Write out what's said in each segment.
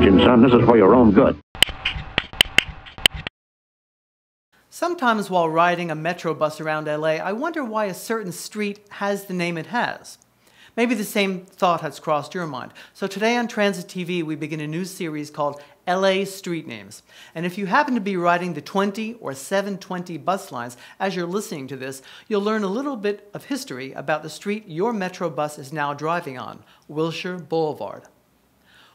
attention, son. This is for your own good. Sometimes while riding a metro bus around LA, I wonder why a certain street has the name it has. Maybe the same thought has crossed your mind. So today on Transit TV, we begin a new series called LA Street Names. And if you happen to be riding the 20 or 720 bus lines as you're listening to this, you'll learn a little bit of history about the street your metro bus is now driving on, Wilshire Boulevard.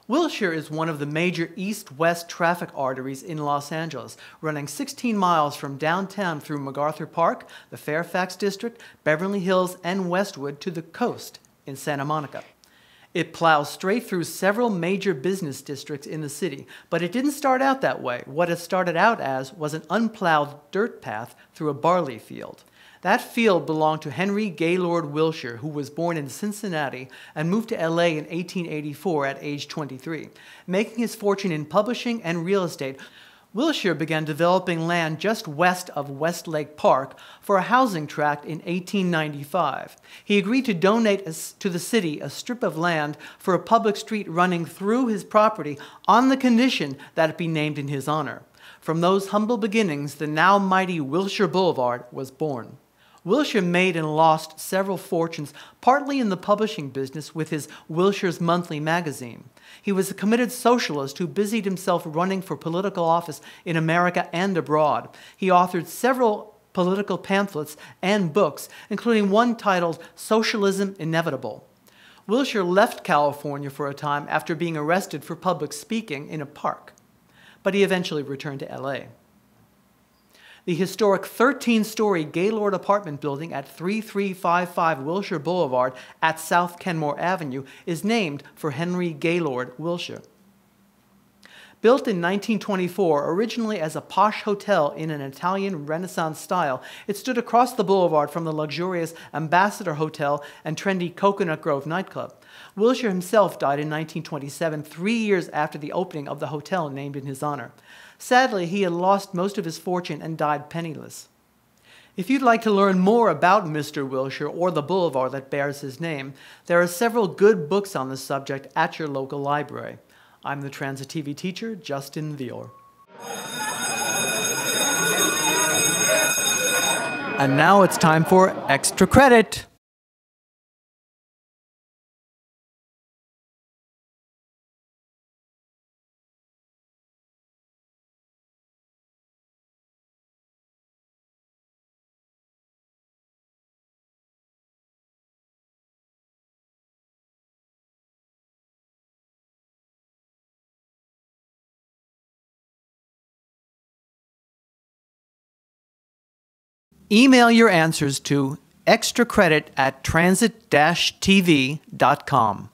Wilshire is one of the major east-west traffic arteries in Los Angeles, running 16 miles from downtown through MacArthur Park, the Fairfax District, Beverly Hills, and Westwood to the coast in Santa Monica. It plows straight through several major business districts in the city, but it didn't start out that way. What it started out as was an unplowed dirt path through a barley field. That field belonged to Henry Gaylord Wilshire, who was born in Cincinnati and moved to LA in 1884 at age 23. Making his fortune in publishing and real estate, Wilshire began developing land just west of Westlake Park for a housing tract in 1895. He agreed to donate to the city a strip of land for a public street running through his property on the condition that it be named in his honor. From those humble beginnings, the now mighty Wilshire Boulevard was born. Wilshire made and lost several fortunes, partly in the publishing business with his Wilshire's Monthly magazine. He was a committed socialist who busied himself running for political office in America and abroad. He authored several political pamphlets and books, including one titled Socialism Inevitable. Wilshire left California for a time after being arrested for public speaking in a park, but he eventually returned to LA. The historic 13-story Gaylord apartment building at 3355 Wilshire Boulevard at South Kenmore Avenue is named for Henry Gaylord Wilshire. Built in 1924, originally as a posh hotel in an Italian Renaissance style, it stood across the boulevard from the luxurious Ambassador Hotel and trendy Coconut Grove nightclub. Wilshire himself died in 1927, 3 years after the opening of the hotel named in his honor. Sadly, he had lost most of his fortune and died penniless. If you'd like to learn more about Mr. Wilshire or the boulevard that bears his name, there are several good books on the subject at your local library. I'm the Transit TV teacher, Justin Vyor. And now it's time for Extra Credit. Email your answers to extracredit@transit-tv.com.